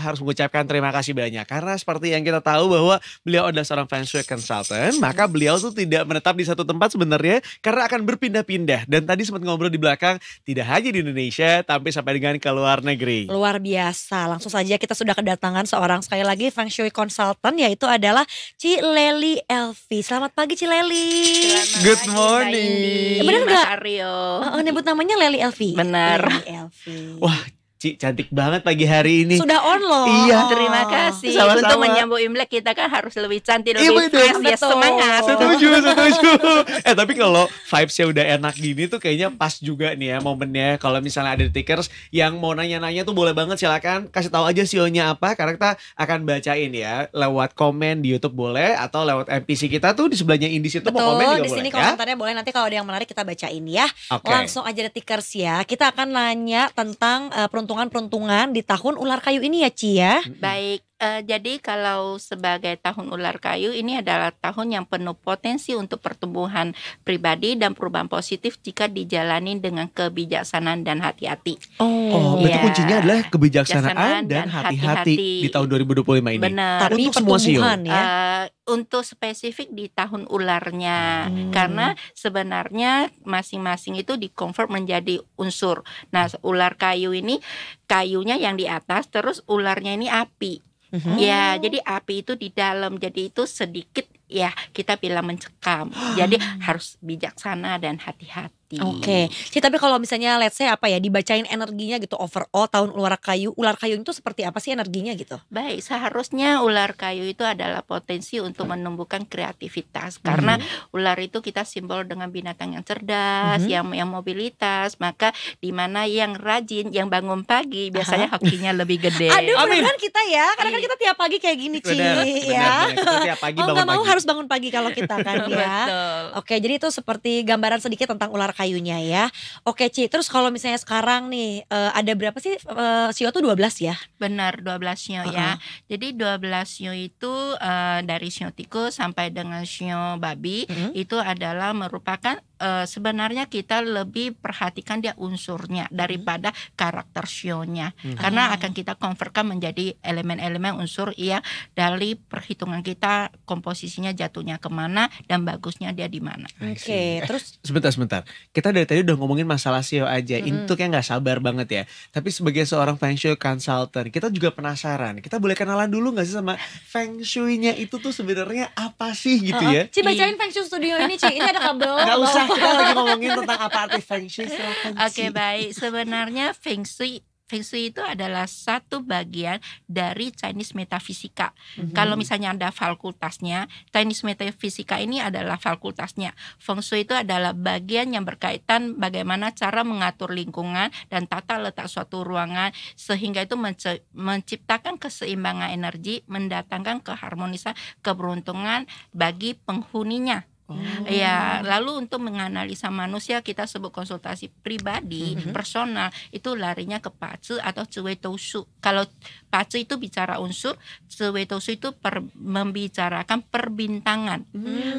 harus mengucapkan terima kasih banyak. Karena seperti yang kita tahu bahwa beliau adalah seorang Feng Shui consultant, maka beliau tuh tidak menetap di satu tempat sebenarnya karena akan berpindah-pindah. Dan tadi sempat ngobrol di belakang, tidak hanya di Indonesia, tapi sampai dengan ke luar negeri. Luar biasa. Langsung saja kita sudah kedatangan seorang sekali lagi Feng Shui consultant, yaitu adalah Ci Lely Elvi. Selamat pagi Ci Lely. Good morning. Bener Mas nggak? Aryo. Nyebut namanya Lely Elvi. Bener. Lely Elvi. Wah, Ci cantik banget pagi hari ini. Sudah on loh. Iya. Terima kasih. Sama-sama. Untuk menyambut Imlek kita kan harus lebih cantik, Iya, lebih betul. fresh, ya Betul. semangat. Setuju. Tapi kalau vibes-nya udah enak gini tuh kayaknya pas juga nih ya momennya. Kalau misalnya ada Tikers yang mau nanya-nanya tuh boleh banget, silakan kasih tahu aja CEO-nya apa, karena kita akan bacain ya lewat komen di YouTube boleh, atau lewat MPC kita tuh di sebelahnya Indi situ mau komen Betul, juga di boleh sini ya. komentarnya boleh, nanti kalau ada yang menarik kita bacain ya. Oke. Langsung aja Tikers ya. Kita akan nanya tentang peruntungan-peruntungan di tahun ular kayu ini ya Ci ya. Baik, jadi kalau sebagai tahun ular kayu ini adalah tahun yang penuh potensi untuk pertumbuhan pribadi dan perubahan positif jika dijalani dengan kebijaksanaan dan hati-hati. Oh, berarti Iya. kuncinya adalah kebijaksanaan Kebijaksanaan dan dan hati-hati hati-hati. di tahun 2025 ini. Benar. Tapi Untuk semua CEO. pertumbuhan ya. Untuk spesifik di tahun ularnya, karena sebenarnya masing-masing itu di-convert menjadi unsur. Nah, ular kayu ini kayunya yang di atas, terus ularnya ini api. Ya, jadi api itu di dalam, jadi itu sedikit ya kita bilang mencekam. Jadi harus bijaksana dan hati-hati. Oke, Ci, tapi kalau misalnya let's say apa ya, dibacain energinya gitu overall tahun ular kayu itu seperti apa sih energinya gitu? Baik, seharusnya ular kayu itu adalah potensi untuk menumbuhkan kreativitas. Karena ular itu kita simbol dengan binatang yang cerdas, yang mobilitas. Maka di mana yang rajin, yang bangun pagi biasanya hokinya lebih gede. Aduh, beneran kita ya, karena kan kita tiap pagi kayak gini Ci Benar, ya. benar. Kita tiap pagi Mau bangun nggak mau pagi. harus bangun pagi kalau kita kan ya. Betul. Oke, jadi itu seperti gambaran sedikit tentang ular kayunya ya. Oke Ci, terus kalau misalnya sekarang nih ada berapa sih sio tuh 12 ya? Benar, 12 sio ya. Jadi 12 sio itu dari sio tikus sampai dengan sio babi itu adalah merupakan sebenarnya kita lebih perhatikan dia unsurnya daripada karakter sionya. Karena akan kita convertkan menjadi elemen-elemen unsur yang dari perhitungan kita komposisinya jatuhnya kemana dan bagusnya dia di mana. Oke, terus Sebentar. Kita dari tadi udah ngomongin masalah SEO aja. Ini tuh kayak gak sabar banget ya. Tapi sebagai seorang Feng Shui consultant, kita juga penasaran. Kita boleh kenalan dulu gak sih sama Feng Shui-nya itu tuh sebenarnya apa sih gitu ya? Ci bacain Feng Shui studio ini Ci. Ini ada kabel. Gak usah, kita lagi ngomongin tentang apa arti Feng Shui. Silakan, Oke, Ci. baik. Sebenarnya Feng Shui itu adalah satu bagian dari Chinese metafisika. Kalau misalnya ada fakultasnya, Chinese metafisika ini adalah fakultasnya. Feng Shui itu adalah bagian yang berkaitan bagaimana cara mengatur lingkungan dan tata letak suatu ruangan sehingga itu menciptakan keseimbangan energi, mendatangkan keharmonisan, keberuntungan bagi penghuninya. Ya, lalu untuk menganalisa manusia kita sebut konsultasi pribadi, personal, itu larinya ke Pazi atau Ziwei Dousu. Kalau Pazi itu bicara unsur, Ziwei Dousu itu membicarakan perbintangan.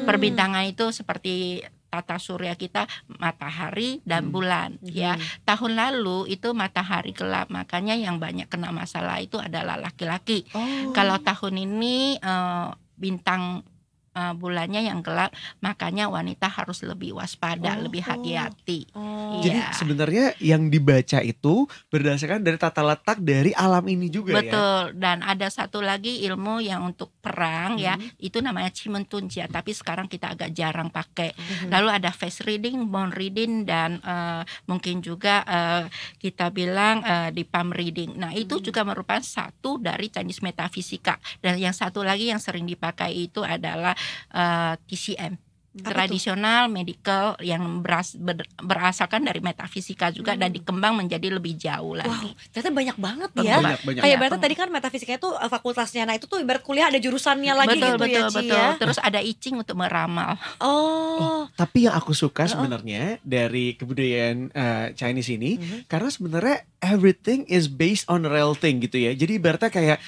Perbintangan itu seperti tata surya kita, matahari dan bulan ya. Tahun lalu itu matahari gelap, makanya yang banyak kena masalah itu adalah laki-laki. Kalau tahun ini bintang bulannya yang gelap, makanya wanita harus lebih waspada, lebih hati-hati. Jadi sebenarnya yang dibaca itu berdasarkan dari tata letak dari alam ini juga ya. Betul. Dan ada satu lagi ilmu yang untuk perang ya, itu namanya Chimentunjia, tapi sekarang kita agak jarang pakai. Lalu ada face reading, bone reading, dan mungkin juga kita bilang di palm reading. Nah, itu juga merupakan satu dari Chinese metafisika. Dan yang satu lagi yang sering dipakai itu adalah TCM. Tradisional medical yang berasalkan dari metafisika juga dan dikembang menjadi lebih jauh lagi. wow, ternyata banyak banget ya. Banyak. Kayak berarti tadi kan metafisika itu fakultasnya. Nah, itu tuh ibarat kuliah ada jurusannya lagi Betul, gitu betul, ya Ci betul. ya. Terus ada I Ching untuk meramal. Tapi yang aku suka sebenarnya dari kebudayaan Chinese ini, karena sebenarnya everything is based on real thing gitu ya. Jadi ibaratnya kayak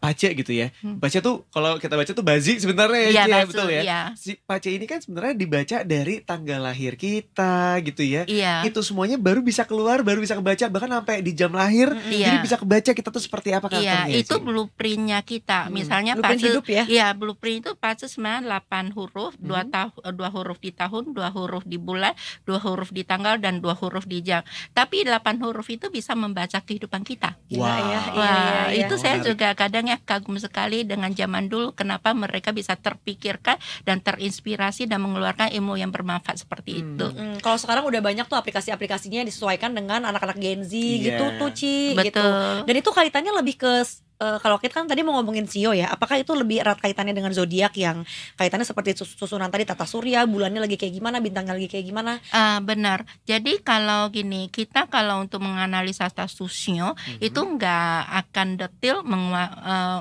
pace gitu ya. Pace tuh kalau kita baca tuh bazi sebenarnya ya, Iya, Ci, ya, bazu, betul ya. iya. Si pace ini ini kan sebenarnya dibaca dari tanggal lahir kita gitu ya. Iya. Itu semuanya baru bisa keluar, baru bisa kebaca, bahkan sampai di jam lahir. Jadi Iya. bisa kebaca kita tuh seperti apa Iya, karakternya. itu Ci. blueprintnya kita. Misalnya Blueprint fase hidup ya. Iya, blueprint itu fase sebenarnya 8 huruf, 2 huruf di tahun, 2 huruf di bulan, 2 huruf di tanggal, dan 2 huruf di jam. Tapi 8 huruf itu bisa membaca kehidupan kita. Gila ya, Wow. Wah, iya. itu saya Menarik. juga kadang ya kagum sekali dengan zaman dulu kenapa mereka bisa terpikirkan dan terinspirasi dan mengeluarkan ilmu yang bermanfaat seperti itu. Kalau sekarang udah banyak tuh aplikasi-aplikasinya yang disesuaikan dengan anak-anak Gen Z Iya. gitu tuh Ci gitu. Betul. Dan itu kaitannya lebih ke kalau kita kan tadi mau ngomongin Sio ya, apakah itu lebih erat kaitannya dengan zodiak yang kaitannya seperti susunan tadi tata surya, bulannya lagi kayak gimana, bintangnya lagi kayak gimana? Benar. Jadi kalau gini, kita kalau untuk menganalisa statusnya itu nggak akan detail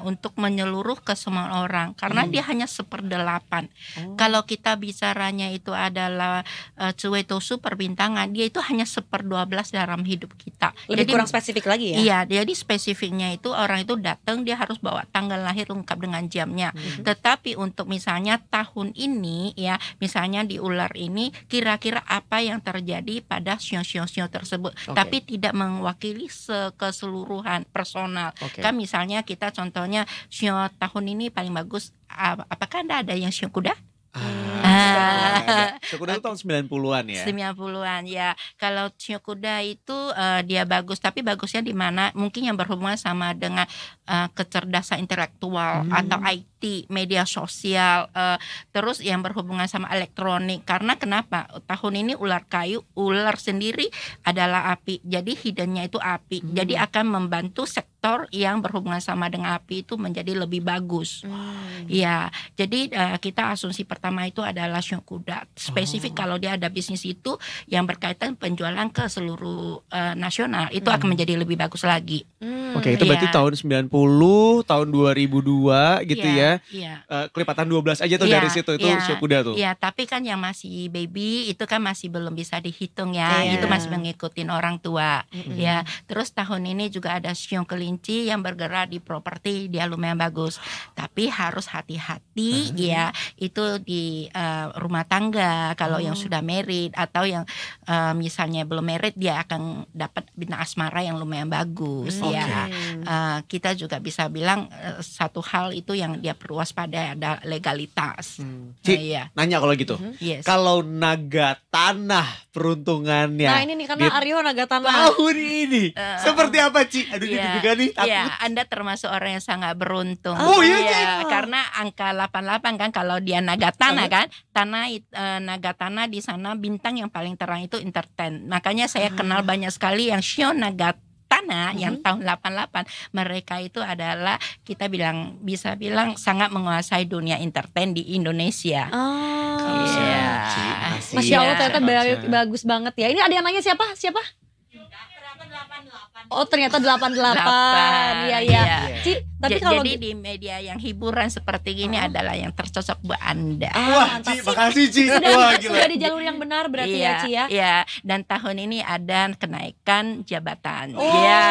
untuk menyeluruh ke semua orang karena dia hanya 1/8. Kalau kita bicaranya itu adalah Cuetosu perbintangan, dia itu hanya 1/12 dalam hidup kita. Lebih Jadi kurang spesifik lagi ya? Iya, jadi spesifiknya itu orang itu datang dia harus bawa tanggal lahir lengkap dengan jamnya. Tetapi untuk misalnya tahun ini ya, misalnya di ular ini kira-kira apa yang terjadi pada sio-sio tersebut, Oke. tapi tidak mewakili keseluruhan personal. Oke. Kan misalnya kita contohnya sio tahun ini paling bagus, apakah Anda ada yang sio kuda? Syukur itu tahun 90-an ya. 90-an ya. Kalau sio kuda itu dia bagus, tapi bagusnya di mana? Mungkin yang berhubungan sama dengan kecerdasan intelektual atau IT, media sosial, terus yang berhubungan sama elektronik. Karena kenapa? Tahun ini ular kayu, ular sendiri adalah api. Jadi hiddennya itu api. Jadi akan membantu sektor yang berhubungan sama dengan api itu menjadi lebih bagus. Ya, jadi kita asumsi pertama itu adalah sio kuda. Spesifik kalau dia ada bisnis itu yang berkaitan penjualan ke seluruh nasional, itu akan menjadi lebih bagus lagi. Oke, itu berarti Iya. tahun 90, tahun 2002 gitu ya. Iya. Kelipatan 12 aja tuh Iya, dari situ itu iya, sio kuda tuh. Iya, tapi kan yang masih baby itu kan masih belum bisa dihitung ya. Iya. Itu masih mengikutin orang tua. Ya, terus tahun ini juga ada sio kelinci yang bergerak di properti, dia lumayan bagus. Tapi harus hati-hati ya. Itu di rumah tangga kalau yang sudah married atau yang misalnya belum married, dia akan dapat bintang asmara yang lumayan bagus ya. Kita juga bisa bilang satu hal itu yang dia perlu waspada ada legalitas. Ci, Iya. nanya kalau gitu. Yes. Kalau naga tanah peruntungannya. Nah ini nih karena di Aryo naga tanah. tahun ini seperti apa, Ci? Aduh, Iya, juga nih takut. iya, Anda termasuk orang yang sangat beruntung. Oh, iya, Iya, karena angka 88 kan kalau dia naga tanah kan, naga tanah di sana bintang yang paling terang itu entertain. Makanya saya kenal banyak sekali yang sio naga tanah yang tahun 88, mereka itu adalah kita bisa bilang sangat menguasai dunia entertain di Indonesia. Iya. Masya Allah Iya. ternyata bagus banget ya. Ini ada yang nanya siapa? Oh ternyata 88. Iya iya. Iya. Ci, tapi kalau Jadi di media yang hiburan seperti ini adalah yang tercocok buat Anda. Wah, mantap Ci, sih. makasih, Ci. Wah, gila. sudah di jalur yang benar berarti ya Ci ya. Iya, dan tahun ini ada kenaikan jabatan. Oh, Iya.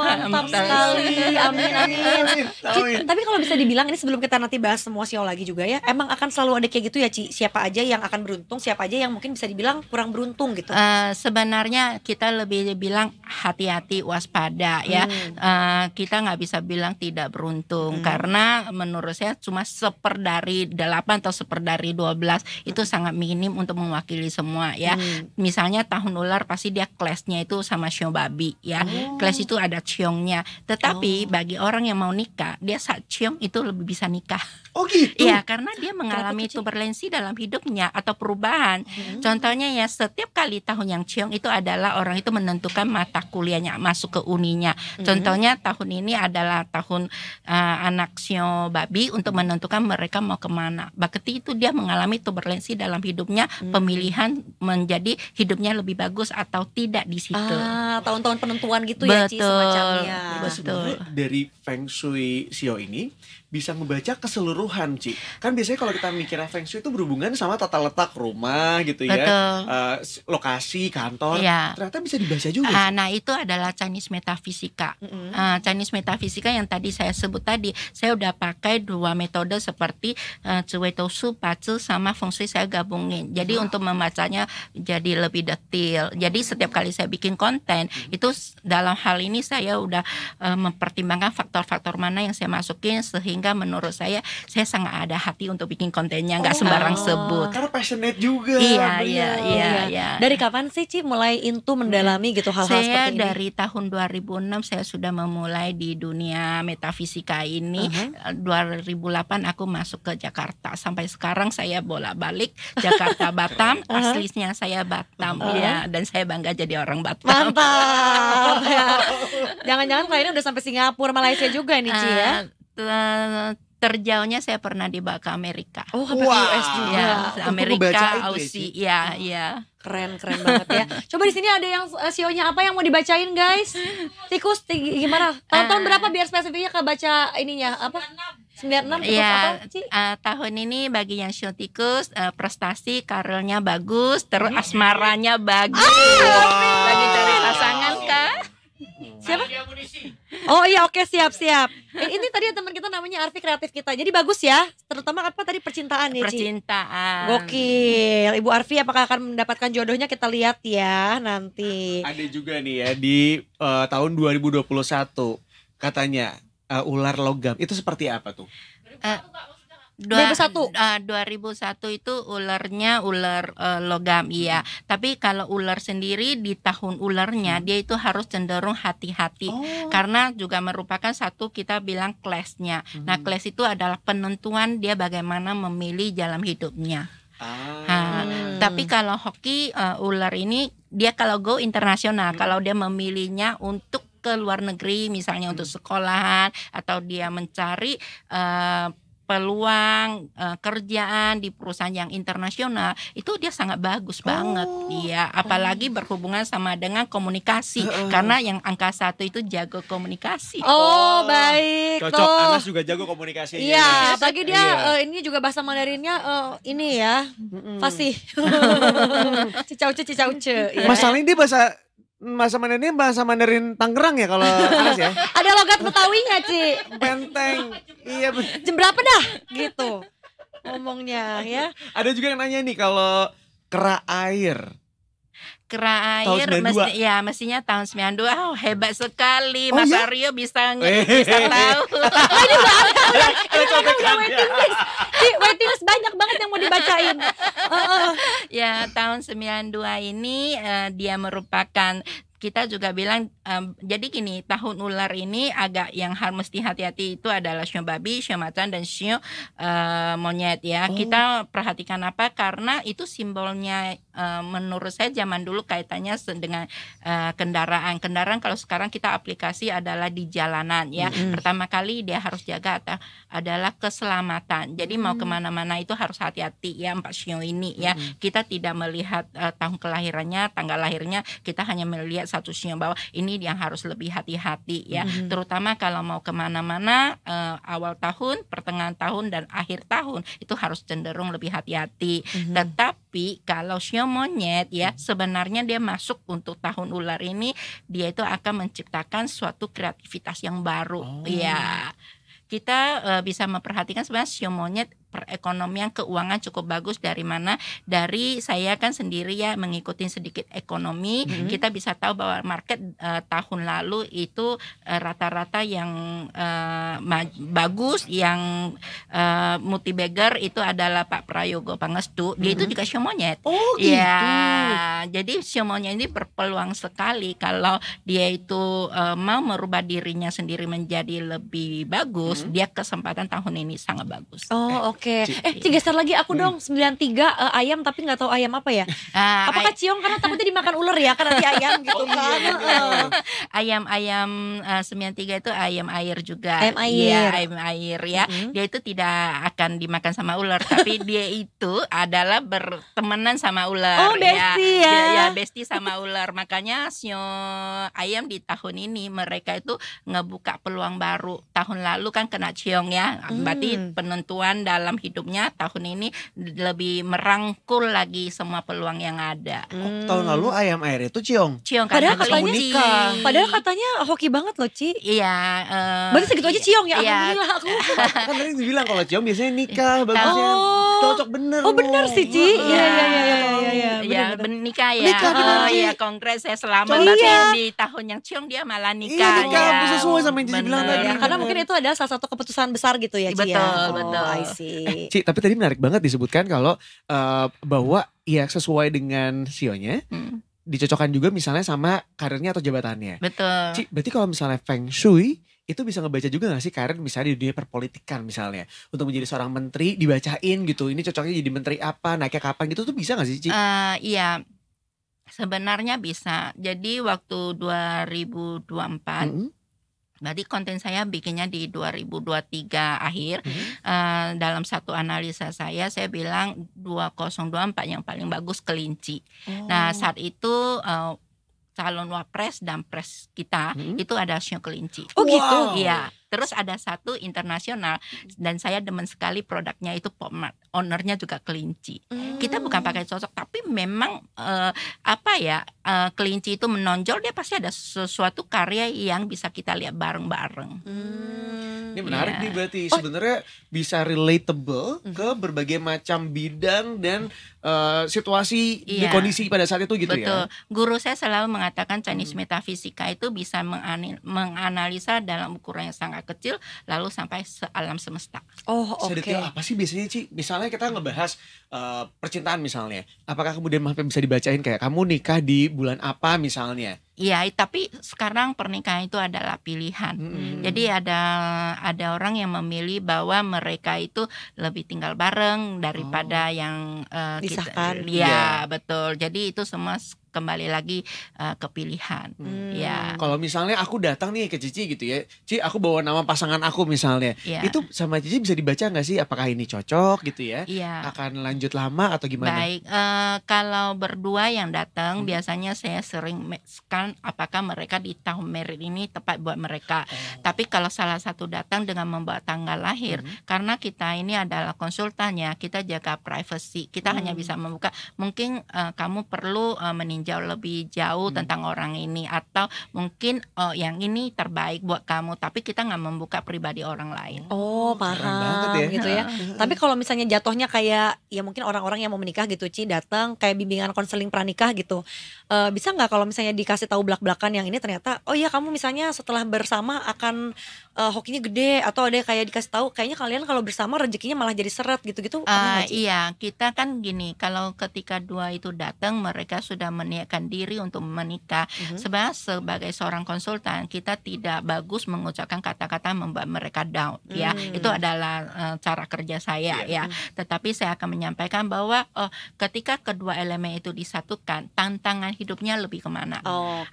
mantap sekali. Amin amin. Amin, amin. Tapi kalau bisa dibilang ini sebelum kita nanti bahas semua sio lagi juga ya, emang akan selalu ada kayak gitu ya Ci. Siapa aja yang akan beruntung, siapa aja yang mungkin bisa dibilang kurang beruntung gitu. Sebenarnya kita lebih bilang hati-hati, waspada ya. Kita nggak bisa bilang tidak beruntung karena menurut saya cuma 1/8 atau 1/12 itu sangat minim untuk mewakili semua ya. Misalnya tahun ular pasti dia clash-nya itu sama sio babi ya. Clash itu ada ciongnya. Tetapi bagi orang yang mau nikah, dia saat ciong itu lebih bisa nikah. Oh gitu. Iya, karena dia mengalami turbulensi dalam hidupnya atau perubahan. Contohnya ya, setiap kali tahun yang ciong itu adalah orang itu menentukan mata kuliahnya masuk ke uninya. Contohnya tahun ini adalah tahun anak sio babi untuk menentukan mereka mau kemana. Berarti itu dia mengalami turbulensi dalam hidupnya, pemilihan menjadi hidupnya lebih bagus atau tidak di situ. Tahun-tahun penentuan gitu ya Ci semacamnya. Betul. Sebenarnya dari Feng Shui Sio ini bisa ngebaca keseluruhan, Ci. Kan biasanya kalau kita mikirnya Feng Shui itu berhubungan sama tata letak rumah gitu ya. Betul. Lokasi, kantor. Iya. Ternyata bisa dibaca juga. Ci. Nah, itu adalah Chinese Metafisika. Chinese Metafisika yang tadi saya sebut tadi, saya udah pakai 2 metode seperti Zhiwei Dousu, Bazi sama Feng Shui saya gabungin. Jadi untuk membacanya jadi lebih detail. Jadi setiap kali saya bikin konten, itu dalam hal ini saya udah mempertimbangkan faktor-faktor mana yang saya masukin sehingga menurut saya sangat ada hati untuk bikin kontennya, nggak sembarang sebut. Karena passionate juga. Iya. Dari kapan sih Ci mulai into mendalami gitu hal-hal Saya seperti ini? dari tahun 2006 saya sudah memulai di dunia metafisika ini. 2008 aku masuk ke Jakarta. Sampai sekarang saya bolak-balik Jakarta Batam. Aslinya saya Batam ya, dan saya bangga jadi orang Batam. Mantap. Jangan-jangan kalian udah sampai Singapura, Malaysia juga nih Ci ya? Terjauhnya saya pernah dibawa ke Amerika. Oh, sampai ke US juga. Ya, Untuk Amerika, ngebaca itu ya, Aussie, Ci? ya. Keren banget ya. Coba di sini ada yang sionya apa yang mau dibacain guys? Tikus gimana? Tahun berapa biar spesifiknya kebaca ininya apa? 96 tikus apa Ci? Tahun ini bagi yang show tikus prestasi karirnya bagus, terus asmaranya bagus. Lagi cari pasangan kah? Siapa? Oh iya, oke, siap. Ini tadi teman kita namanya Arfi, kreatif kita. Jadi bagus ya. Terutama apa tadi, percintaan ya Ci? Percintaan. Gokil. Ibu Arfi apakah akan mendapatkan jodohnya, kita lihat ya nanti. Ada juga nih ya di tahun 2021 katanya ular logam. Itu seperti apa tuh? 2001 itu ularnya ular logam, iya. Tapi kalau ular sendiri di tahun ularnya dia itu harus cenderung hati-hati karena juga merupakan satu kita bilang class-nya. Nah, class itu adalah penentuan dia bagaimana memilih jalan hidupnya. Tapi kalau hoki ular ini dia kalau go internasional, kalau dia memilihnya untuk ke luar negeri misalnya untuk sekolahan atau dia mencari peluang kerjaan di perusahaan yang internasional, itu dia sangat bagus banget dia, apalagi berhubungan sama dengan komunikasi karena yang angka 1 itu jago komunikasi. Baik. Cocok, Anas juga jago komunikasinya. Iya, bagi dia ini juga bahasa Mandarinnya ini ya, fasih. Cicauce ya. Masalahnya dia bahasa Mandarin Tangerang ya kalau Anas ya. Ada logat Betawinya Ci. Benteng. Iya. Jam berapa dah gitu ngomongnya ya. Ada juga yang nanya nih kalau kera air. Kera Tahun air 92. mestinya tahun 92. Hebat sekali Oh, Mas ya? Aryo bisa tahu. Ini udah Contekannya. waiting list. Ci, waiting list banyak banget yang mau dibacain. Ya, tahun 92 ini dia merupakan, kita juga bilang jadi gini, tahun ular ini agak yang harus mesti hati-hati itu adalah shio babi, shio macan dan shio monyet ya. Kita perhatikan apa? Karena itu simbolnya menurut saya zaman dulu kaitannya dengan kendaraan kalau sekarang kita aplikasi adalah di jalanan ya. Pertama kali dia harus jaga adalah keselamatan. Jadi mau kemana-mana itu harus hati-hati ya 4 shio ini ya. Kita tidak melihat tahun kelahirannya, tanggal lahirnya, kita hanya melihat satu shio bahwa ini yang harus lebih hati-hati ya. Terutama kalau mau kemana-mana awal tahun, pertengahan tahun dan akhir tahun itu harus cenderung lebih hati-hati. Tetapi kalau shio monyet ya, sebenarnya dia masuk untuk tahun ular ini, dia itu akan menciptakan suatu kreativitas yang baru ya. Kita bisa memperhatikan sebenarnya shio monyet perekonomian keuangan cukup bagus. Dari mana? Dari saya kan sendiri ya mengikuti sedikit ekonomi. Kita bisa tahu bahwa market tahun lalu itu rata-rata yang bagus, yang multi bagger itu adalah Pak Prayogo Pangestu. Dia itu juga shio monyet. Gitu. Ya, jadi shio monyet ini berpeluang sekali kalau dia itu mau merubah dirinya sendiri menjadi lebih bagus. Dia kesempatan tahun ini sangat bagus. Oke. Ci, geser lagi aku dong. 93 ayam tapi nggak tahu ayam apa ya. Apakah ciong, karena takutnya dimakan ular ya kan nanti ayam gitu kan. Ayam 93 itu ayam air juga. Ayam air. Iya, ayam air ya. Dia itu tidak akan dimakan sama ular, tapi dia itu adalah bertemanan sama ular. Bestie ya. bestie sama ular. Makanya sio ayam di tahun ini mereka itu ngebuka peluang baru. Tahun lalu kan kena ciong ya. Berarti penentuan dalam hidupnya tahun ini lebih merangkul lagi semua peluang yang ada. Tahun lalu ayam air itu ciong. Ciong Padahal karena katanya kelinci. Padahal katanya hoki banget loh, Ci. Iya. Berarti segitu aja ciong ya? Iya. Alhamdulillah aku. Kan tadi dibilang kalau ciong biasanya nikah, bagusnya cocok bener. Oh bener sih, Ci. Iya. Ya, nikah ya. Nikah, bener, Ci. Iya, kongres saya selamat. Iya. Berarti di tahun yang ciong dia malah nikah. Iya, nikah, ya. sesuai sama yang Cici bilang Bener. tadi. Ya, karena mungkin itu adalah salah satu keputusan besar gitu ya, Ci. Betul, ya? betul. I see. Ci, tapi tadi menarik banget disebutkan kalau bahwa ya sesuai dengan sionya, dicocokkan juga misalnya sama karirnya atau jabatannya. Betul. Ci, berarti kalau misalnya Feng Shui itu bisa ngebaca juga gak sih karir misalnya di dunia perpolitikan misalnya. Untuk menjadi seorang menteri dibacain gitu, ini cocoknya jadi menteri apa, naiknya kapan gitu tuh bisa gak sih, Ci? Iya. Sebenarnya bisa. Jadi waktu 2024 berarti konten saya bikinnya di 2023 akhir. Dalam satu analisa saya bilang 2024 yang paling bagus kelinci. Nah saat itu calon wapres dan pres kita itu ada sio kelinci. Oh gitu? Iya. Terus ada satu internasional dan saya demen sekali produknya itu Pomade. Ownernya juga kelinci. Kita bukan pakai cocok tapi memang kelinci itu menonjol, dia pasti ada sesuatu karya yang bisa kita lihat bareng-bareng. Ini menarik nih berarti sebenarnya bisa relatable ke berbagai macam bidang dan situasi di kondisi pada saat itu gitu. Betul. Ya. Guru saya selalu mengatakan Chinese Metafisika itu bisa menganalisa dalam ukuran yang sangat kecil lalu sampai alam semesta. Oh oke. Sedetail apa sih biasanya, Ci? Misalnya kita ngebahas percintaan misalnya, apakah kemudian bisa dibacain kayak kamu nikah di bulan apa misalnya? Iya, tapi sekarang pernikahan itu adalah pilihan. Jadi ada orang yang memilih bahwa mereka itu lebih tinggal bareng daripada yang disahkan. Iya, betul. Jadi itu semua kembali lagi ke pilihan. Ya. Kalau misalnya aku datang nih ke Cici gitu ya, Ci aku bawa nama pasangan aku misalnya, itu sama Cici bisa dibaca nggak sih apakah ini cocok gitu ya? Iya. Akan lanjut lama atau gimana? Baik, kalau berdua yang datang biasanya saya sering matchkan apakah mereka di tahun merit ini tepat buat mereka. Tapi kalau salah satu datang dengan membawa tanggal lahir, karena kita ini adalah konsultannya, kita jaga privacy, kita hanya bisa membuka. Mungkin kamu perlu meninjau lebih jauh tentang orang ini, atau mungkin yang ini terbaik buat kamu, tapi kita nggak membuka pribadi orang lain. Oh paham ya. gitu ya. Tapi kalau misalnya jatuhnya kayak ya mungkin orang-orang yang mau menikah gitu, Ci, datang kayak bimbingan konseling pranikah gitu, bisa nggak kalau misalnya dikasih tahu belak-belakan yang ini ternyata oh iya kamu misalnya setelah bersama akan hokinya gede, atau ada kayak dikasih tahu kayaknya kalian kalau bersama rezekinya malah jadi seret gitu-gitu. Iya, kita kan gini, kalau ketika dua itu datang mereka sudah meniakkan diri untuk menikah. Sebenarnya sebagai seorang konsultan kita tidak bagus mengucapkan kata-kata membuat mereka down ya. Itu adalah cara kerja saya ya. Tetapi saya akan menyampaikan bahwa ketika kedua elemen itu disatukan, tantangan hidupnya lebih kemana.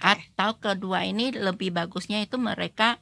Atau kedua ini lebih bagusnya itu mereka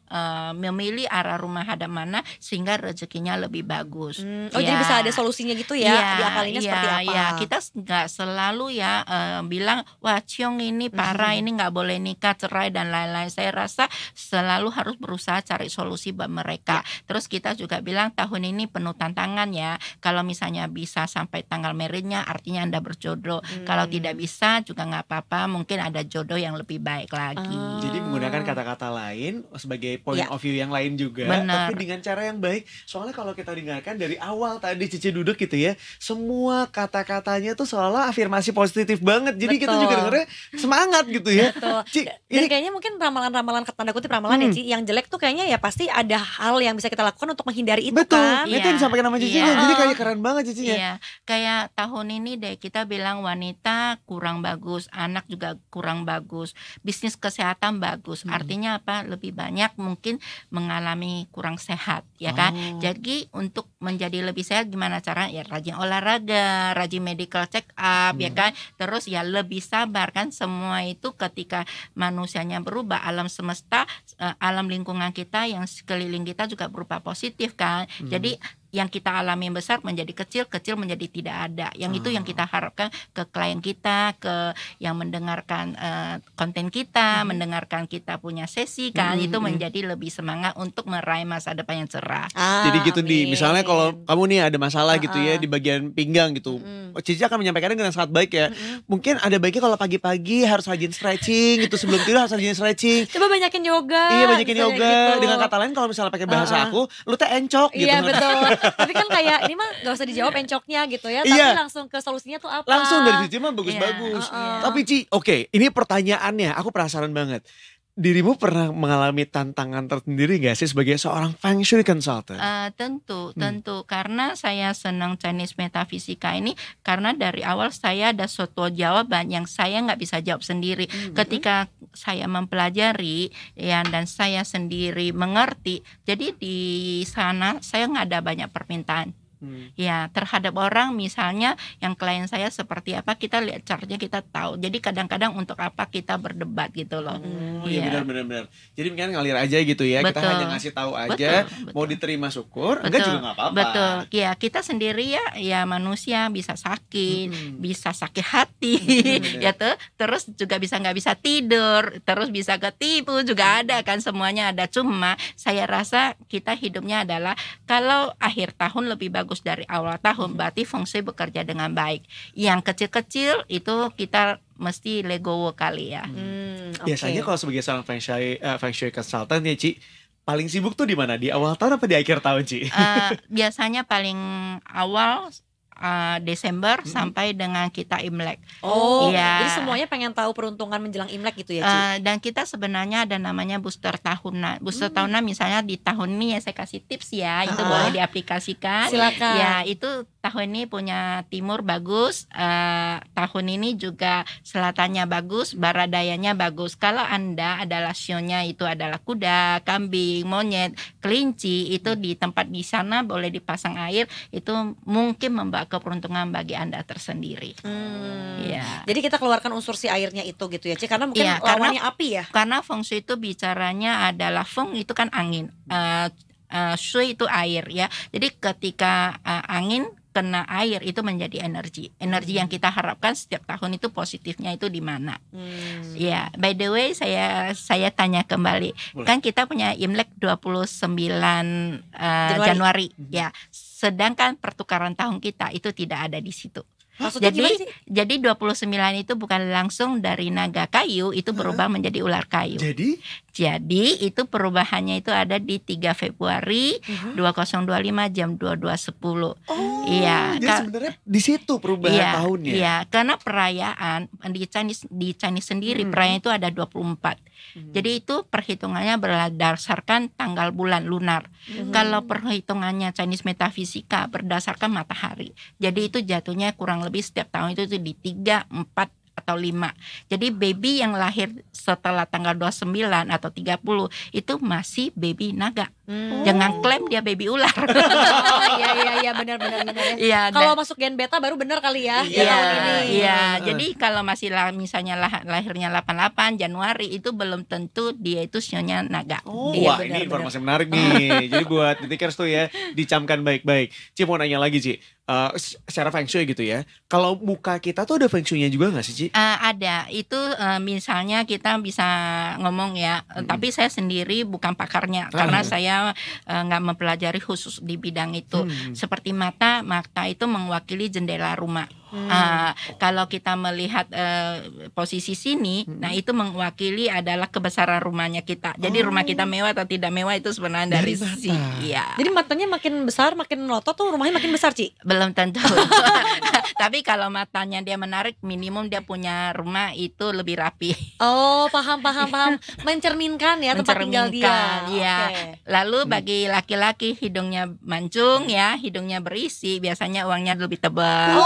memilih arah rumah hadap mana sehingga rezekinya lebih bagus. Jadi bisa ada solusinya gitu ya, diakalinnya seperti apa. Iya, kita nggak selalu ya bilang wah ciong ini parah, ini nggak boleh nikah, cerai dan lain-lain. Saya rasa selalu harus berusaha cari solusi buat mereka. Terus kita juga bilang tahun ini penuh tantangan ya. Kalau misalnya bisa sampai tanggal meritnya artinya Anda berjodoh. Kalau tidak bisa juga nggak apa-apa, mungkin ada jodoh yang lebih baik lagi. Jadi menggunakan kata-kata lain sebagai point of view yang lain juga. Benar. Tapi dengan cara yang baik. Soalnya kalau kita dengarkan dari awal tadi Cici duduk gitu ya, semua kata-katanya tuh seolah afirmasi positif banget. Jadi kita juga dengernya semangat gitu ya. Ci, dan kayaknya mungkin ramalan-ramalan, tanda kutip ramalan ya Ci, yang jelek tuh kayaknya ya pasti ada hal yang bisa kita lakukan untuk menghindari itu. Betul. Kan. Itu yang disampaikan sama Cicinya. Jadi kayak keren banget Cicinya. Iya, kayak tahun ini deh kita bilang wanita kurang bagus, anak juga kurang bagus, bisnis kesehatan bagus. Artinya apa? Lebih banyak mungkin mengalami kurang sehat, ya kan? Jadi untuk menjadi lebih sehat gimana cara? Ya rajin olahraga, rajin medical check up, ya kan? Terus ya lebih sabar kan, semua itu ketika manusianya berubah, alam semesta, alam lingkungan kita yang sekeliling kita juga berupa positif kan. Jadi yang kita alami besar menjadi kecil, kecil menjadi tidak ada. Yang itu yang kita harapkan ke klien kita, ke yang mendengarkan konten kita, mendengarkan kita punya sesi kan, itu menjadi lebih semangat untuk meraih masa depan yang cerah. Jadi gitu nih, Amin. misalnya kalau kamu nih ada masalah gitu ya di bagian pinggang gitu, Cici akan menyampaikannya dengan sangat baik ya. Mungkin ada baiknya kalau pagi-pagi harus rajin stretching gitu, sebelum tidur harus rajin stretching. Coba banyakin yoga. Iya, banyakin misalnya yoga. gitu. Dengan kata lain kalau misalnya pakai bahasa aku, lu teh encok gitu. Iya betul. Tapi kan kayak ini mah gak usah dijawab encoknya gitu ya. Tapi Iya. langsung ke solusinya tuh apa. Langsung dari Cici mah bagus-bagus. Iya. Tapi Ci, oke, ini pertanyaannya, aku penasaran banget. Dirimu pernah mengalami tantangan tersendiri gak sih sebagai seorang Feng Shui consultant? Tentu karena saya senang Chinese metafisika ini karena dari awal saya ada suatu jawaban yang saya nggak bisa jawab sendiri. Ketika saya mempelajari ya dan saya sendiri mengerti, jadi di sana saya nggak ada banyak permintaan. Ya terhadap orang misalnya yang klien saya seperti apa kita lihat chartnya kita tahu. Jadi kadang-kadang untuk apa kita berdebat gitu loh. Iya benar. Jadi kan ngalir aja gitu ya. Kita Betul. hanya ngasih tahu aja. Betul. Mau diterima syukur, enggak juga nggak apa-apa. Betul. Ya kita sendiri ya manusia bisa sakit, bisa sakit hati, ya tuh. Terus juga bisa nggak bisa tidur, terus bisa ketipu juga ada kan, semuanya ada. Cuma saya rasa kita hidupnya adalah kalau akhir tahun lebih bagus dari awal tahun, berarti Feng Shui bekerja dengan baik. Yang kecil-kecil itu kita mesti legowo kali ya. Biasanya kalau sebagai seorang Feng Shui consultant ya Ci, paling sibuk tuh di mana? Di awal tahun apa di akhir tahun Ci? Biasanya paling awal Desember sampai dengan kita Imlek. Oh, Iya. jadi semuanya pengen tahu peruntungan menjelang Imlek gitu ya, Ci? Dan kita sebenarnya ada namanya booster tahunan. Booster tahunan misalnya di tahun ini ya saya kasih tips ya, itu boleh diaplikasikan. Silakan. Ya itu tahun ini punya timur bagus, tahun ini juga selatannya bagus, barat dayanya bagus. Kalau Anda adalah sionya itu adalah kuda, kambing, monyet, kelinci, itu di tempat di sana boleh dipasang air, itu mungkin membawa keberuntungan bagi Anda tersendiri. Ya. Jadi kita keluarkan unsur si airnya itu gitu ya, Ci? Karena mungkin Iya, karena- lawannya api ya. Karena Feng Shui itu bicaranya adalah Feng itu kan angin, Shui itu air ya. Jadi ketika angin kena air itu menjadi energi yang kita harapkan setiap tahun itu positifnya itu di mana. Ya, by the way saya tanya kembali. Boleh. Kan kita punya Imlek 29 Januari ya. Sedangkan pertukaran tahun kita itu tidak ada di situ. Maksudnya gimana sih? Jadi 29 itu bukan langsung dari naga kayu, itu berubah menjadi ular kayu. Jadi itu perubahannya itu ada di 3 Februari 2025 jam 22.10. Iya, Jadi sebenarnya di situ perubahan tahunnya. Iya, karena perayaan di Chinese sendiri perayaan itu ada 24. Jadi itu perhitungannya berdasarkan tanggal bulan lunar. Kalau perhitungannya Chinese metafisika berdasarkan matahari. Jadi itu jatuhnya kurang lebih setiap tahun itu di 3, 4 atau 5. Jadi baby yang lahir setelah tanggal 29 atau 30 itu masih baby naga. Jangan klaim dia baby ular. Iya benar ya. Iya, Kalau masuk gen beta baru benar kali ya. Iya, tahun ini. iya. Jadi kalau masih misalnya lahirnya 88 Januari itu belum tentu dia itu sionya naga. Iya, Wah benar, ini informasi menarik nih. Jadi buat Detikers tuh ya dicamkan baik-baik. Ci mau nanya lagi Ci, secara Feng Shui gitu ya. Kalau muka kita tuh ada Feng Shui-nya juga gak sih Ci? Ada itu misalnya kita bisa ngomong ya, tapi saya sendiri bukan pakarnya karena saya nggak mempelajari khusus di bidang itu. Seperti mata itu mewakili jendela rumah. Kalau kita melihat posisi sini, nah itu mewakili adalah kebesaran rumahnya kita. Jadi rumah kita mewah atau tidak mewah itu sebenarnya dari sisi. Ya. Jadi matanya makin besar, makin melotot tuh rumahnya makin besar, Ci? Belum tentu. Tapi kalau matanya dia menarik, minimum dia punya rumah itu lebih rapi. Oh, paham. Mencerminkan ya tempat tinggal dia. Iya. Oke. Lalu bagi laki-laki hidungnya mancung ya, hidungnya berisi, biasanya uangnya lebih tebal.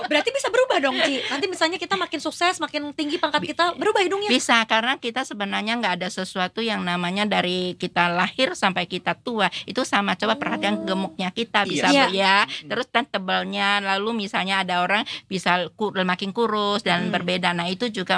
Berarti bisa berubah dong, Ci. Nanti misalnya kita makin sukses, makin tinggi pangkat kita, berubah hidungnya. Bisa, karena kita sebenarnya nggak ada sesuatu yang namanya dari kita lahir sampai kita tua itu sama. Coba perhatian gemuknya kita bisa Iya. ya, terus dan tebalnya. Lalu misalnya ada orang bisa makin kurus dan berbeda. Nah itu juga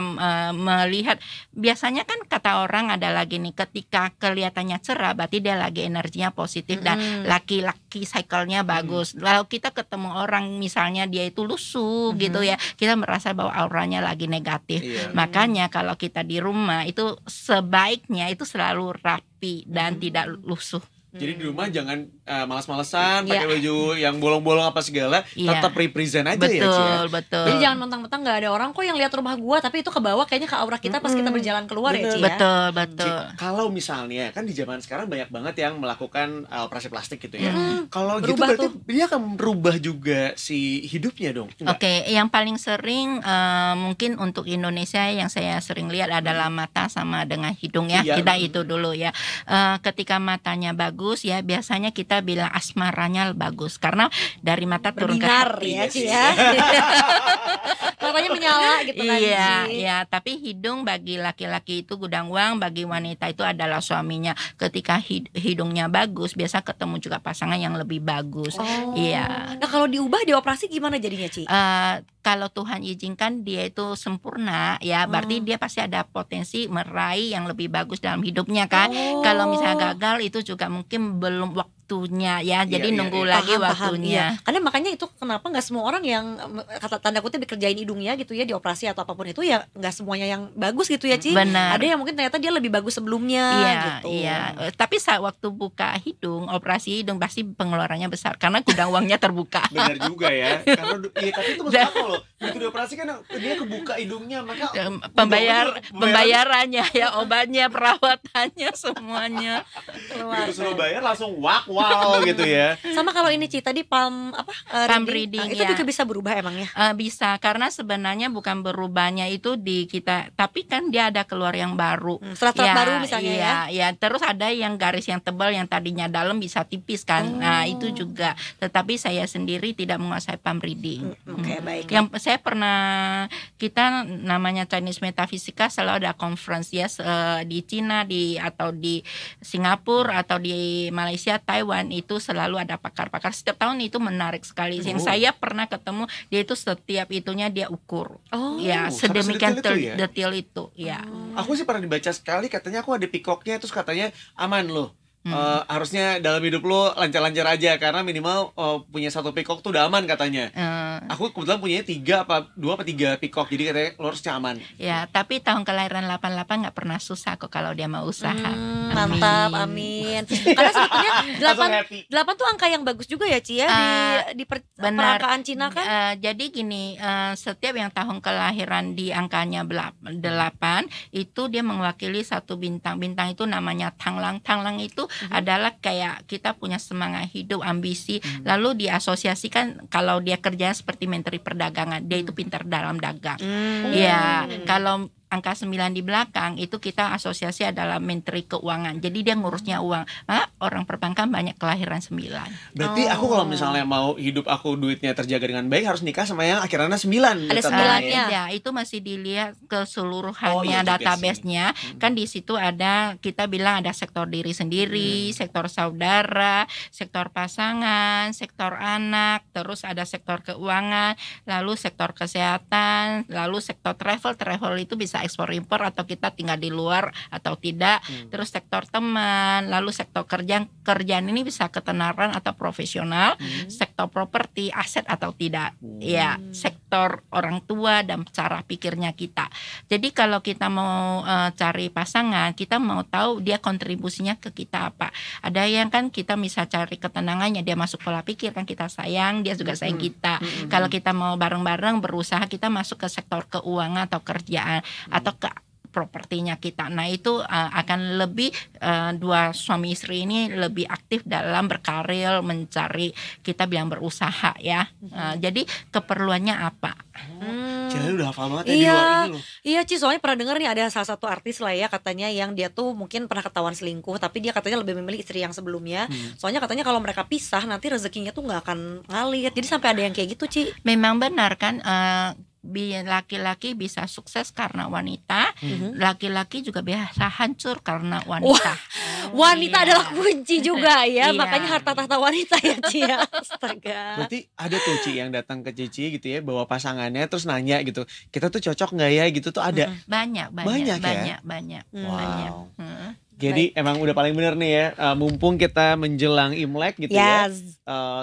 melihat biasanya kan kata orang adalah gini, ketika kelihatannya cerah berarti dia lagi energinya positif dan laki-laki cycle-nya bagus. Lalu kita ketemu orang misalnya dia itu lusuh gitu ya, kita merasa bahwa auranya lagi negatif. Makanya kalau kita di rumah itu sebaiknya itu selalu rapi dan tidak lusuh. Jadi di rumah jangan malas-malesan pakai baju yang bolong-bolong apa segala, tetap represent aja ya, Ci. Betul. Jadi jangan mentang-mentang nggak ada orang kok yang lihat rumah gua, tapi itu ke bawah kayaknya ke aura kita pas kita berjalan keluar ya, Ci ya. Betul. Kalau misalnya kan di zaman sekarang banyak banget yang melakukan operasi plastik gitu ya. Kalau gitu Berubah berarti dia akan berubah juga si hidupnya dong. Enggak? Oke, yang paling sering mungkin untuk Indonesia yang saya sering lihat adalah mata sama dengan hidung ya. Iya. Kita itu dulu ya. Ketika matanya bagus ya, biasanya kita bilang asmaranya bagus karena dari mata turun ke Berbinar hati. ya, Ci ya. Matanya menyala gitu kan, Iya, Ci. ya. Tapi hidung bagi laki-laki itu gudang uang, bagi wanita itu adalah suaminya. Ketika hidungnya bagus, biasa ketemu juga pasangan yang lebih bagus. Iya. Nah kalau diubah dioperasi gimana jadinya, Ci? Kalau Tuhan izinkan dia itu sempurna ya, berarti dia pasti ada potensi meraih yang lebih bagus dalam hidupnya kan. Kalau misalnya gagal itu juga mungkin belum waktunya ya, jadi nunggu lagi waktunya. Karena makanya itu kenapa nggak semua orang yang kata tanda kutip dikerjain hidungnya gitu ya, dioperasi atau apapun itu ya nggak semuanya yang bagus gitu ya, Ci. Benar. Ada yang mungkin ternyata dia lebih bagus sebelumnya gitu. Iya. Tapi saat waktu buka hidung, operasi hidung pasti pengeluarannya besar karena gudang uangnya terbuka. Benar juga ya. Karena tapi itu masuk akal loh. Begitu dioperasi kan dia kebuka hidungnya, maka pembayarannya ya, obatnya, perawatannya semuanya. Suruh bayar langsung wow gitu ya. Sama kalau ini, Ci, tadi palm reading. Itu juga bisa berubah emangnya? Bisa, karena sebenarnya bukan berubahnya itu di kita, tapi kan dia ada keluar yang baru. Serat-serat baru misalnya ya. Terus ada yang garis yang tebal yang tadinya dalam bisa tipis kan. Nah, itu juga. Tetapi saya sendiri tidak menguasai palm reading. Oke, baik. Yang saya pernah, kita namanya Chinese Metaphysica selalu ada conference ya, di Cina atau di Singapura atau di Malaysia, Taiwan, itu selalu ada pakar-pakar. Setiap tahun itu menarik sekali. Yang saya pernah ketemu dia itu setiap itunya dia ukur. Ya, sedemikian detail itu ya. Aku sih pernah dibaca sekali, katanya aku ada pikoknya, terus katanya aman loh. Harusnya dalam hidup lo lancar-lancar aja karena minimal punya satu pikok tuh udah aman katanya. Aku kebetulan punya 2 apa 3 pikok, jadi katanya lo harus aman. Ya, tapi tahun kelahiran 88 nggak pernah susah kok kalau dia mau usaha. Mantap, amin. Karena sebetulnya 8 tuh angka yang bagus juga ya, Ci ya, di perangkaan Cina kan. Jadi gini, setiap yang tahun kelahiran di angkanya 8 itu dia mewakili satu bintang. Bintang itu namanya Tanglang. Tanglang itu adalah kayak kita punya semangat hidup, ambisi. Lalu diasosiasikan kalau dia kerja seperti menteri perdagangan, dia itu pintar dalam dagang. Ya, kalau angka 9 di belakang itu kita asosiasi adalah menteri keuangan. Jadi dia ngurusnya uang. Maka orang perbankan banyak kelahiran 9. Berarti aku kalau misalnya mau hidup aku duitnya terjaga dengan baik harus nikah sama yang akhirannya 9. Ada 9-nya. Ya, itu masih dilihat keseluruhannya database-nya. Kan di situ ada, kita bilang ada sektor diri sendiri, sektor saudara, sektor pasangan, sektor anak, terus ada sektor keuangan, lalu sektor kesehatan, lalu sektor travel. Travel itu bisa ekspor impor atau kita tinggal di luar atau tidak. Terus sektor teman, lalu sektor kerjaan ini bisa ketenaran atau profesional, sektor properti, aset atau tidak. Ya, sektor orang tua dan cara pikirnya kita. Jadi kalau kita mau cari pasangan, kita mau tahu dia kontribusinya ke kita apa. Ada yang kan kita bisa cari ketenangannya, dia masuk pola pikir kan kita sayang, dia juga sayang kita. Kalau kita mau bareng-bareng berusaha, kita masuk ke sektor keuangan atau kerjaan atau ke propertinya kita. Nah itu akan lebih dua suami istri ini lebih aktif dalam berkarir, mencari, kita bilang berusaha ya. Jadi keperluannya apa? Cilali udah hafal banget ya di Iya. luar ini loh. Iya Ci, soalnya pernah denger nih ada salah satu artis lah ya katanya yang dia tuh mungkin pernah ketahuan selingkuh, tapi dia katanya lebih memilih istri yang sebelumnya. Soalnya katanya kalau mereka pisah nanti rezekinya tuh nggak akan ngalir. Jadi sampai ada yang kayak gitu Ci. Memang benar kan, laki-laki bisa sukses karena wanita, laki-laki juga bisa hancur karena wanita. Wanita Iya. adalah kunci juga ya, Iya. makanya harta tahta wanita ya Ci ya. Astaga. Berarti ada tuh Ci yang datang ke Cici gitu ya, bawa pasangannya terus nanya gitu, kita tuh cocok nggak ya gitu tuh ada. Banyak Banyak ya? banyak. Wow. Hmm. Jadi emang udah paling bener nih ya, mumpung kita menjelang Imlek gitu ya. Yes.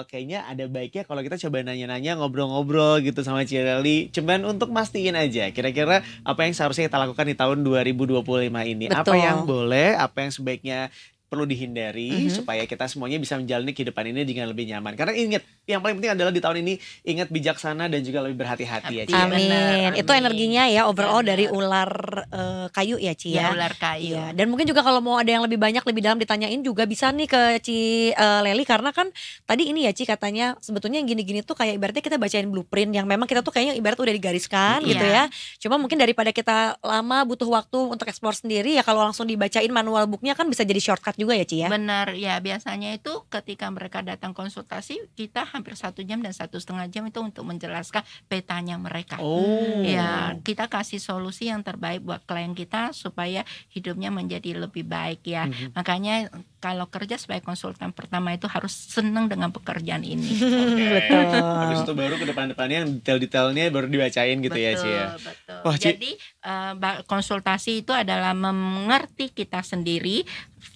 Kayaknya ada baiknya kalau kita coba nanya-nanya, ngobrol-ngobrol gitu sama Cilali. Cuman untuk mastiin aja kira-kira apa yang seharusnya kita lakukan di tahun 2025 ini. Apa Betul. yang boleh, apa yang sebaiknya perlu dihindari supaya kita semuanya bisa menjalani kehidupan ini dengan lebih nyaman. Karena ingat, yang paling penting adalah di tahun ini ingat bijaksana dan juga lebih berhati-hati ya Ci. Iya, Amin. benar, Itu amin. energinya ya overall Benar. dari ular kayu ya Ci ya. Ya, ular kayu. Iya, dan mungkin juga kalau mau ada yang lebih banyak lebih dalam ditanyain juga bisa nih ke Ci Leli, karena kan tadi ini ya Ci katanya sebetulnya yang gini-gini tuh kayak ibaratnya kita bacain blueprint yang memang kita tuh kayaknya ibarat udah digariskan gitu ya. Cuma mungkin daripada kita lama butuh waktu untuk explore sendiri ya, kalau langsung dibacain manual booknya kan bisa jadi shortcut juga ya Ci ya. Benar ya, biasanya itu ketika mereka datang konsultasi kita hampir 1 jam dan 1,5 jam itu untuk menjelaskan petanya mereka. Oh. Ya, kita kasih solusi yang terbaik buat klien kita supaya hidupnya menjadi lebih baik ya. Makanya kalau kerja sebagai konsultan pertama itu harus senang dengan pekerjaan ini. Betul. Habis itu baru ke depan-depannya yang detail-detailnya baru dibacain gitu ya Ci ya. Betul. Wah, Ci. Jadi konsultasi itu adalah mengerti kita sendiri.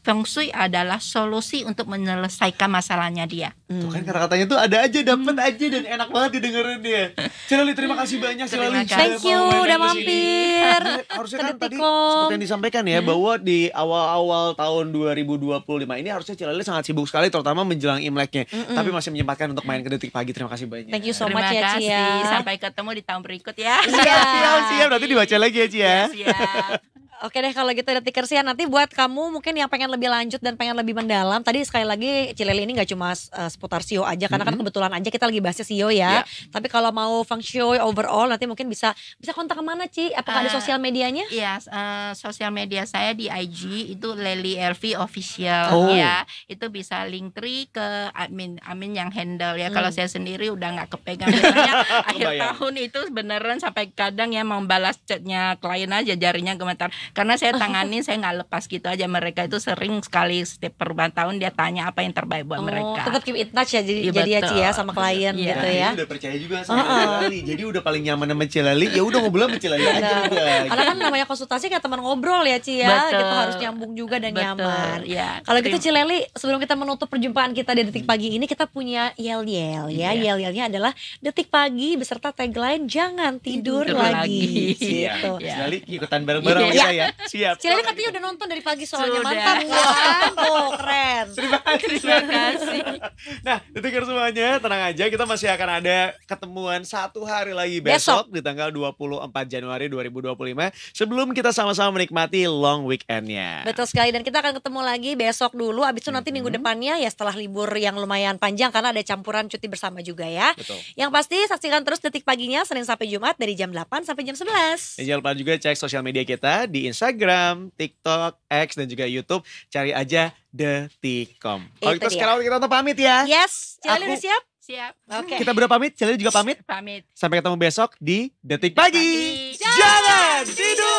Feng Shui adalah solusi untuk menyelesaikan masalahnya dia. Tuh kan kata-katanya tuh ada aja, dapet aja dan enak banget didengerin dia. Cilali terima kasih banyak Cilali. Terima kasih. Thank you udah kesini. mampir. Harusnya kan tadi Kedetikom. seperti yang disampaikan ya bahwa di awal-awal tahun 2025 ini harusnya Cilali sangat sibuk sekali terutama menjelang Imleknya. Tapi masih menyempatkan untuk main ke Detik Pagi. Terima kasih banyak. Thank you so Terima much ya Ci kasih. ya. Sampai ketemu di tahun berikut ya. Siap, berarti dibaca lagi ya Ci ya. Siap. Oke deh kalau gitu Detikers ya, nanti buat kamu mungkin yang pengen lebih lanjut dan pengen lebih mendalam, tadi sekali lagi Cileli ini gak cuma seputar SEO aja, karena kan kebetulan aja kita lagi bahasnya SEO ya. Tapi kalau mau Feng Shui overall nanti mungkin bisa kontak kemana Ci? Apakah ada sosial medianya? Iya, sosial media saya di IG itu Leli LV official Oh. ya. Itu bisa link tree ke admin yang handle ya. Kalau saya sendiri udah nggak kepegang biasanya akhir Kebayang. tahun itu beneran sampai kadang ya membalas chatnya klien aja jarinya gemetar. Karena saya tanganin, saya nggak lepas gitu aja. Mereka itu sering sekali setiap perubahan tahun dia tanya apa yang terbaik buat mereka. Tetap keep in touch ya jadi, Iya, jadi ya Ci ya betul. sama klien Iya. gitu Nah, ya. ini udah percaya juga sama Cilali. Jadi udah paling nyaman sama Cilali, ya udah ngobrol sama Cilali aja Benar. udah. Karena kan namanya konsultasi kayak teman ngobrol ya Ci ya. Betul. Gitu harus nyambung juga dan nyaman. Ya. Kalau gitu Cileli, sebelum kita menutup perjumpaan kita di Detik Pagi ini, kita punya yel-yel ya. Iya. Yel-yelnya adalah Detik Pagi beserta tagline jangan tidur, Tidur lagi. lagi. Gitu. Iya. Cilali ikutan bareng-bareng sama Iya. kita ya. Siap. Cileli katanya udah nonton dari pagi soalnya, Sudah. mantap kan? Tuh keren. Terima kasih. Terima kasih. Nah, Detikers semuanya, tenang aja, kita masih akan ada ketemuan 1 hari lagi besok di tanggal 24 Januari 2025 sebelum kita sama-sama menikmati long weekendnya. Betul sekali, dan kita akan ketemu lagi besok dulu. Abis itu nanti minggu depannya ya setelah libur yang lumayan panjang karena ada campuran cuti bersama juga ya. Betul. Yang pasti saksikan terus Detik Paginya Senin sampai Jumat dari jam 8 sampai jam 11. Dan jangan lupa juga cek sosial media kita di Instagram, TikTok, X, dan juga YouTube. Cari aja Detikcom. Kalau Itu gitu dia. sekarang kita untuk pamit ya. Yes, Cileli Aku- udah siap? Siap. Oke. Kita berdua pamit, Cilali juga pamit. Pamit. Sampai ketemu besok di Detik Pagi. Pagi. Jangan tidur